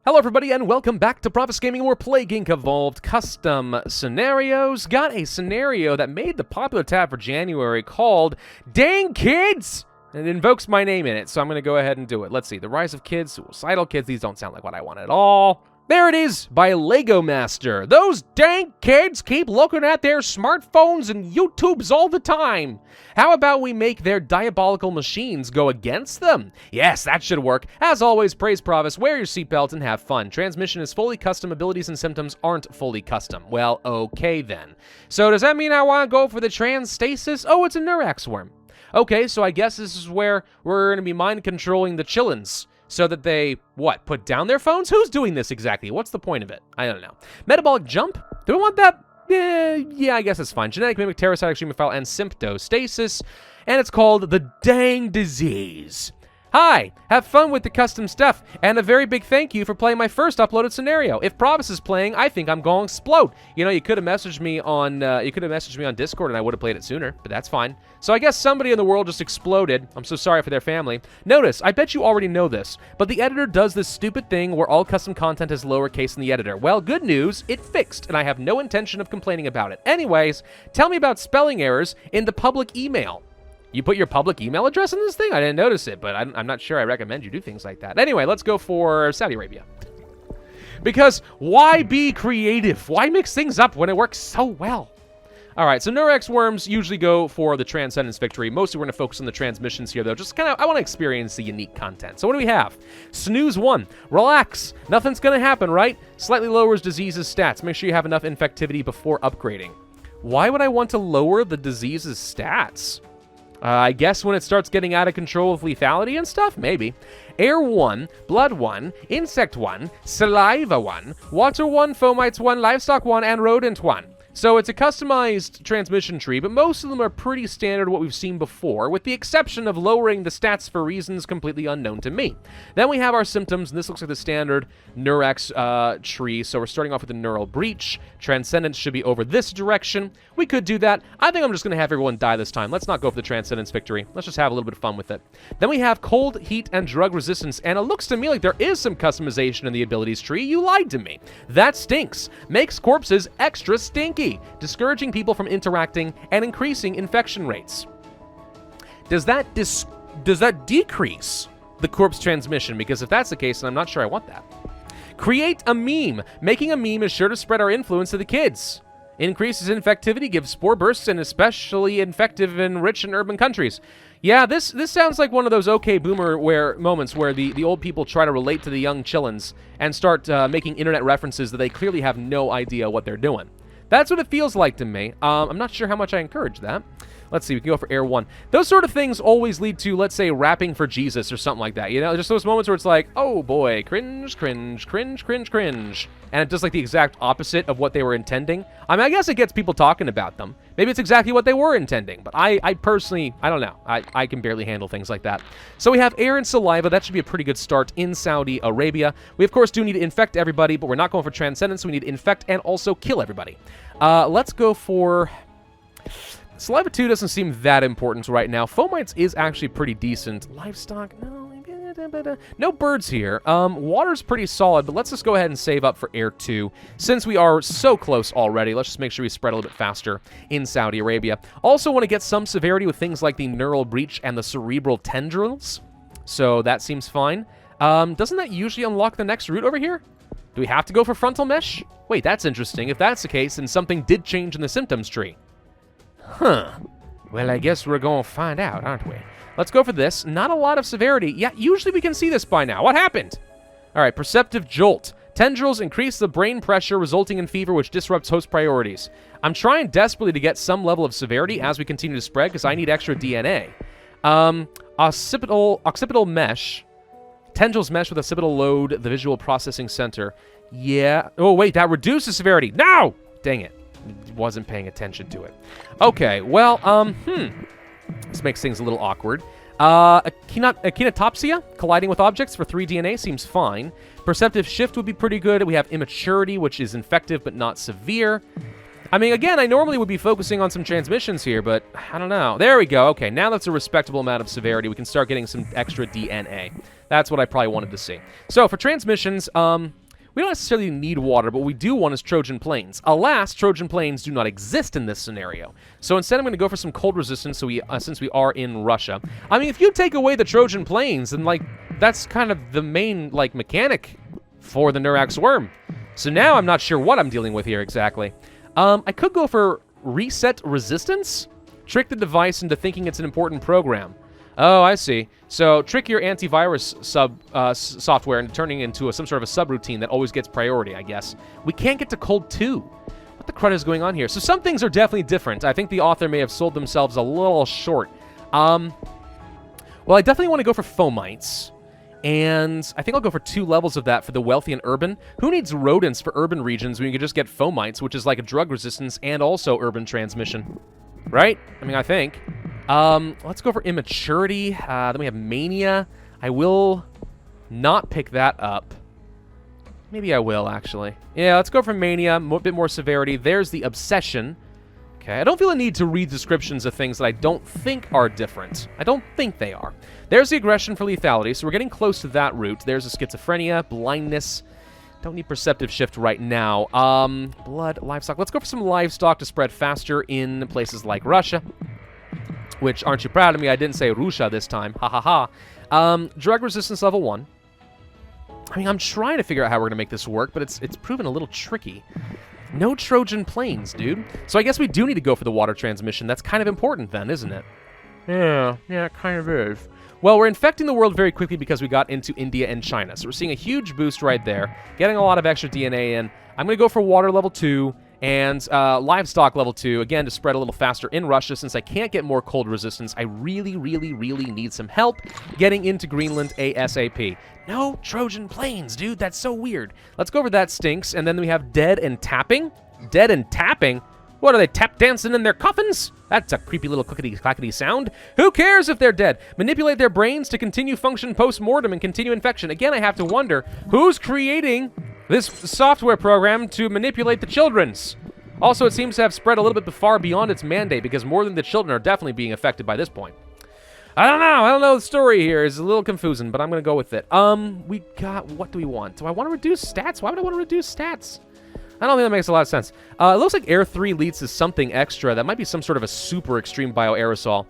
Hello everybody and welcome back to Pravus Gaming, where Plague Inc. Evolved Custom Scenarios. Got a scenario that made the popular tab for January called Dang Kids! And it invokes my name in it, so I'm going to go ahead and do it. Let's see, The Rise of Kids, Suicidal Kids. These don't sound like what I want at all. There it is, by Lego Master. Those dang kids keep looking at their smartphones and YouTubes all the time. How about we make their diabolical machines go against them? Yes, that should work. As always, praise Pravus, wear your seatbelt and have fun. Transmission is fully custom, abilities and symptoms aren't fully custom. Well, okay then. So does that mean I want to go for the transstasis? Oh, it's a Neurax worm. Okay, so I guess this is where we're going to be mind controlling the chillins. So that they, what, put down their phones? Who's doing this exactly? What's the point of it? I don't know. Metabolic jump? Do we want that? Yeah, I guess it's fine. Genetic mimic, parasitic extremophile, and symptostasis. And it's called the Dang Disease. Hi, have fun with the custom stuff, and a very big thank you for playing my first uploaded scenario. If Pravus is playing, I think I'm going to explode. You know, you could have messaged me on Discord, and I would have played it sooner, but that's fine. So I guess somebody in the world just exploded. I'm so sorry for their family. Notice, I bet you already know this, but the editor does this stupid thing where all custom content is lowercase in the editor. Well, good news, it fixed, and I have no intention of complaining about it. Anyways, tell me about spelling errors in the public email. You put your public email address in this thing? I didn't notice it, but I'm not sure I recommend you do things like that. Anyway, let's go for Saudi Arabia. Because why be creative? Why mix things up when it works so well? All right, so Neurax worms usually go for the Transcendence victory. Mostly we're going to focus on the transmissions here, though. Just kind of, I want to experience the unique content. So what do we have? Snooze 1. Relax. Nothing's going to happen, right? Slightly lowers disease's stats. Make sure you have enough infectivity before upgrading. Why would I want to lower the disease's stats? I guess when it starts getting out of control with lethality and stuff? Maybe. Air 1, Blood 1, Insect 1, Saliva 1, Water 1, Fomites 1, Livestock 1, and Rodent 1. So it's a customized transmission tree, but most of them are pretty standard what we've seen before, with the exception of lowering the stats for reasons completely unknown to me. Then we have our symptoms, and this looks like the standard Neurax tree, so we're starting off with the Neural Breach. Transcendence should be over this direction. We could do that. I think I'm just going to have everyone die this time. Let's not go for the Transcendence victory. Let's just have a little bit of fun with it. Then we have Cold, Heat, and Drug Resistance, and it looks to me like there is some customization in the abilities tree. You lied to me. That stinks. Makes corpses extra stinky, discouraging people from interacting and increasing infection rates. Does that decrease the corpse transmission? Because if that's the case, then I'm not sure I want that. Create a meme. Making a meme is sure to spread our influence to the kids. Increases infectivity, gives spore bursts, and especially effective in rich and urban countries. Yeah, this sounds like one of those okay boomer moments where the old people try to relate to the young chillins and start making internet references that they clearly have no idea what they're doing. That's what it feels like to me. I'm not sure how much I encourage that. Let's see, we can go for Air 1. Those sort of things always lead to, let's say, rapping for Jesus or something like that. You know, just those moments where it's like, oh boy, cringe, cringe, cringe, cringe, cringe. And it does like the exact opposite of what they were intending. I mean, I guess it gets people talking about them. Maybe it's exactly what they were intending. But I personally, I don't know. I can barely handle things like that. So we have air and saliva. That should be a pretty good start in Saudi Arabia. We, of course, do need to infect everybody, but we're not going for transcendence. We need to infect and also kill everybody. Let's go for... Saliva 2 doesn't seem that important right now. Fomites is actually pretty decent. Livestock, no birds here. Water's pretty solid, but let's just go ahead and save up for Air 2. Since we are so close already, let's just make sure we spread a little bit faster in Saudi Arabia. Also want to get some severity with things like the Neural Breach and the Cerebral Tendrils. So that seems fine. Doesn't that usually unlock the next route over here? Do we have to go for Frontal Mesh? Wait, that's interesting. If that's the case, then something did change in the symptoms tree. Huh. Well, I guess we're going to find out, aren't we? Let's go for this. Not a lot of severity. Yeah, usually we can see this by now. What happened? All right, Perceptive Jolt. Tendrils increase the brain pressure, resulting in fever, which disrupts host priorities. I'm trying desperately to get some level of severity as we continue to spread, because I need extra DNA. Occipital Mesh. Tendrils mesh with occipital load, the visual processing center. Yeah. Oh, wait, that reduces severity. No! Dang it. Wasn't paying attention to it. Okay, well, this makes things a little awkward. Echinotopsia, colliding with objects for 3 DNA, seems fine. Perceptive Shift would be pretty good. We have Immaturity, which is infective but not severe. I mean, again, I normally would be focusing on some transmissions here, but I don't know. There we go. Okay, now that's a respectable amount of severity. We can start getting some extra DNA. That's what I probably wanted to see. So for transmissions, we don't necessarily need water, but what we do want is Trojan planes. Alas, Trojan planes do not exist in this scenario. So instead, I'm going to go for some cold resistance since we are in Russia. I mean, if you take away the Trojan planes, then, like, that's kind of the main, like, mechanic for the Nurax worm. So now I'm not sure what I'm dealing with here exactly. I could go for reset resistance. Trick the device into thinking it's an important program. Oh, I see. So trick your antivirus software into turning into some sort of a subroutine that always gets priority, I guess. We can't get to cold 2. What the crud is going on here? So some things are definitely different. I think the author may have sold themselves a little short. Well, I definitely want to go for fomites. And I think I'll go for 2 levels of that for the wealthy and urban. Who needs rodents for urban regions when you can just get fomites, which is like a drug resistance and also urban transmission? Right? I mean, I think. Let's go for immaturity. Then we have mania. I will not pick that up. Maybe I will, actually. Yeah, let's go for mania. A bit more severity. There's the obsession. Okay, I don't feel a need to read descriptions of things that I don't think are different. I don't think they are. There's the aggression for lethality, so we're getting close to that route. There's the schizophrenia, blindness. Don't need perceptive shift right now. Blood, livestock. Let's go for some livestock to spread faster in places like Russia. Which, aren't you proud of me? I didn't say Russia this time. Ha ha ha. Drug resistance level 1. I mean, I'm trying to figure out how we're going to make this work, but it's proven a little tricky. No Trojan planes, dude. So I guess we do need to go for the water transmission. That's kind of important then, isn't it? Yeah, it kind of is. Well, we're infecting the world very quickly because we got into India and China. So we're seeing a huge boost right there, getting a lot of extra DNA in. I'm going to go for water level 2 and livestock level 2, again, to spread a little faster in Russia. Since I can't get more cold resistance, I really, really, really need some help getting into Greenland ASAP. No Trojan planes, dude. That's so weird. Let's go over that stinks. And then we have dead and tapping. Dead and tapping? What, are they tap dancing in their coffins? That's a creepy little clickety-clackety sound. Who cares if they're dead? Manipulate their brains to continue function post-mortem and continue infection. Again, I have to wonder, who's creating this software program to manipulate the children's? Also, it seems to have spread a little bit far beyond its mandate because more than the children are definitely being affected by this point. I don't know. The story here is a little confusing, but I'm going to go with it. We got, what do we want? Do I want to reduce stats? Why would I want to reduce stats? I don't think that makes a lot of sense. It looks like Air 3 leads to something extra. That might be some sort of a super extreme bioaerosol.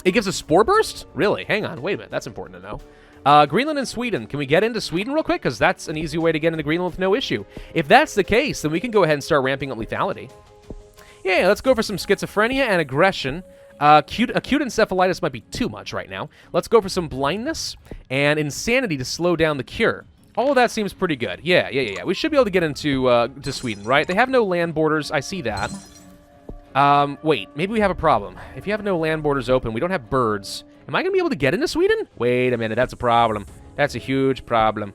It gives a spore burst? Really? Hang on. Wait a minute. That's important to know. Greenland and Sweden. Can we get into Sweden real quick? Because that's an easy way to get into Greenland with no issue. If that's the case, then we can go ahead and start ramping up lethality. Yeah, let's go for some schizophrenia and aggression. Acute encephalitis might be too much right now. Let's go for some blindness and insanity to slow down the cure. All of that seems pretty good. Yeah. We should be able to get into to Sweden, right? They have no land borders. I see that. Wait, maybe we have a problem. If you have no land borders open, we don't have birds. Am I going to be able to get into Sweden? Wait a minute, that's a problem. That's a huge problem.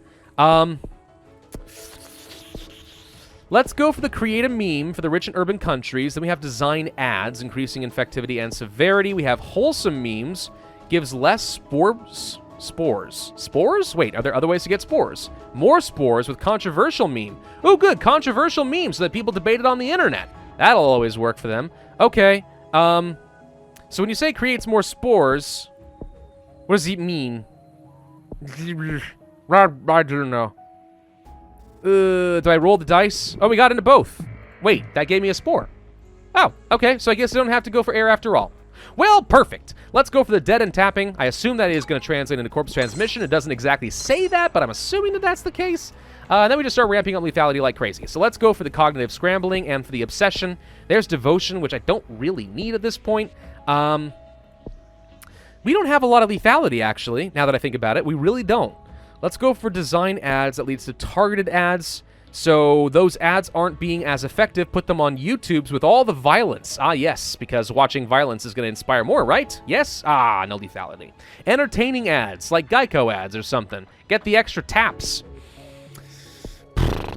Let's go for the create a meme for the rich and urban countries. Then we have design ads, increasing infectivity and severity. We have wholesome memes, gives less spores. Spores? Wait, are there other ways to get spores? More spores with controversial meme. Oh, good, controversial meme so that people debate it on the internet. That'll always work for them. Okay, so when you say creates more spores, what does it mean? I don't know. Do I roll the dice? Oh, we got into both. Wait, that gave me a spore. Oh, okay, so I guess I don't have to go for air after all. Well, perfect. Let's go for the dead and tapping. I assume that is going to translate into corpse transmission. It doesn't exactly say that, but I'm assuming that that's the case. And then we just start ramping up lethality like crazy. So let's go for the cognitive scrambling and for the obsession. There's devotion, which I don't really need at this point. We don't have a lot of lethality, actually, now that I think about it. We really don't. Let's go for design ads that leads to targeted ads. So those ads aren't being as effective. Put them on YouTubes with all the violence. Ah, yes, because watching violence is going to inspire more, right? Yes? Ah, no lethality. Entertaining ads, like Geico ads or something. Get the extra taps.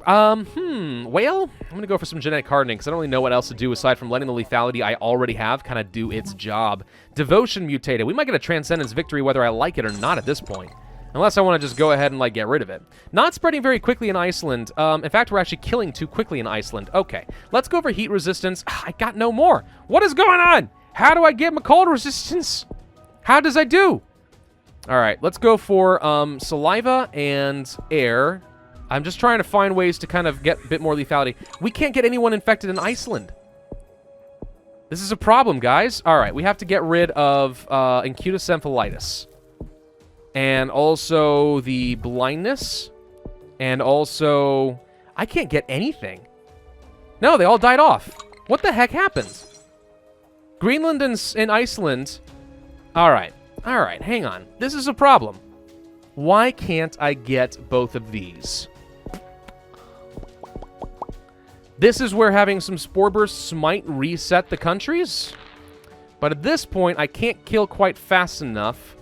Well, I'm going to go for some genetic hardening because I don't really know what else to do aside from letting the lethality I already have kind of do its job. Devotion mutated. We might get a Transcendence victory whether I like it or not at this point. Unless I want to just go ahead and, like, get rid of it. Not spreading very quickly in Iceland. In fact, we're actually killing too quickly in Iceland. Okay, let's go for heat resistance. I got no more. What is going on? How do I get my cold resistance? How does I do? All right, let's go for saliva and air. I'm just trying to find ways to kind of get a bit more lethality. We can't get anyone infected in Iceland. This is a problem, guys. All right, we have to get rid of encephalitis. And also the blindness. And also... I can't get anything. No, they all died off. What the heck happened? Greenland and Iceland... Alright, hang on. This is a problem. Why can't I get both of these? This is where having some spore bursts might reset the countries. But at this point, I can't kill quite fast enough.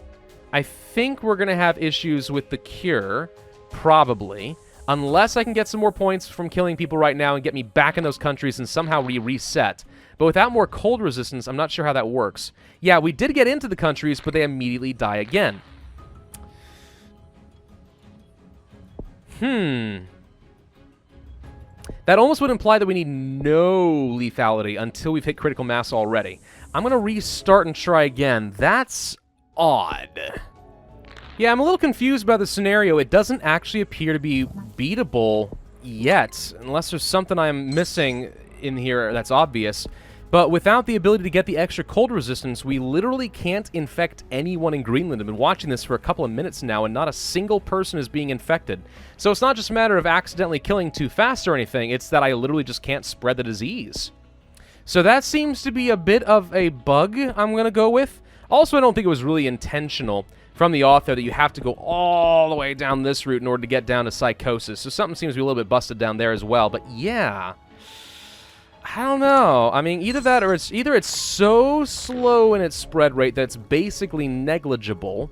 I think we're going to have issues with the cure, probably, unless I can get some more points from killing people right now and get me back in those countries and somehow reset. But without more cold resistance, I'm not sure how that works. Yeah, we did get into the countries, but they immediately die again. That almost would imply that we need no lethality until we've hit critical mass already. I'm going to restart and try again. That's odd. Yeah, I'm a little confused by the scenario. It doesn't actually appear to be beatable yet, unless there's something I'm missing in here that's obvious. But without the ability to get the extra cold resistance, we literally can't infect anyone in Greenland. I've been watching this for a couple of minutes now, and not a single person is being infected. So it's not just a matter of accidentally killing too fast or anything, it's that I literally just can't spread the disease. So that seems to be a bit of a bug I'm going to go with. Also, I don't think it was really intentional from the author that you have to go all the way down this route in order to get down to psychosis. So something seems to be a little bit busted down there as well. But yeah, I don't know. I mean, either that or it's so slow in its spread rate that it's basically negligible,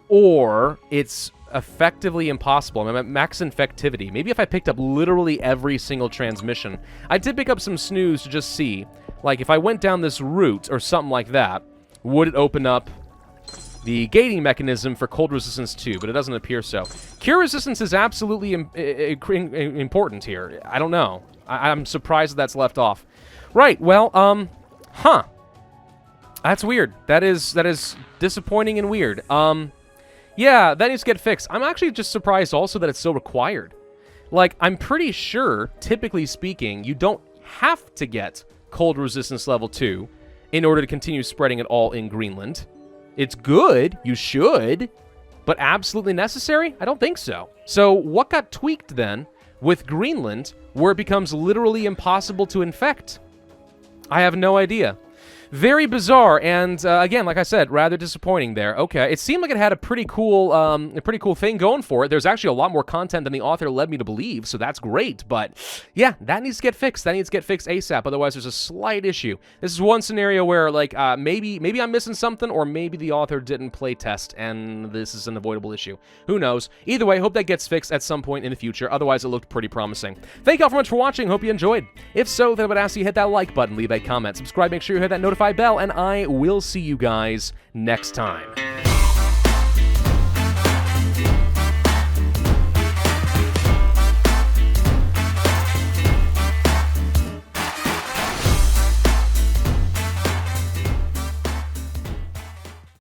or it's effectively impossible. I'm at max infectivity. Maybe if I picked up literally every single transmission. I did pick up some snooze to just see, like, if I went down this route or something like that, would it open up the gating mechanism for cold resistance too? But it doesn't appear so. Cure resistance is absolutely important here. I don't know. I'm surprised that's left off. Right, well, that's weird. That is disappointing and weird. Yeah, that needs to get fixed. I'm actually just surprised also that it's still required. Like, I'm pretty sure, typically speaking, you don't have to get cold resistance level 2 in order to continue spreading it all in Greenland. It's good, you should, but absolutely necessary? I don't think so. So what got tweaked then with Greenland where it becomes literally impossible to infect? I have no idea. Very bizarre, and again, like I said, rather disappointing there. Okay, it seemed like it had a pretty cool thing going for it. There's actually a lot more content than the author led me to believe, so that's great. But yeah, that needs to get fixed. That needs to get fixed ASAP. Otherwise, there's a slight issue. This is one scenario where, like, maybe I'm missing something, or maybe the author didn't play test, and this is an avoidable issue. Who knows? Either way, hope that gets fixed at some point in the future. Otherwise, it looked pretty promising. Thank y'all so much for watching. Hope you enjoyed. If so, then I would ask you hit that like button, leave a comment, subscribe, make sure you hit that notify bell, and I will see you guys next time.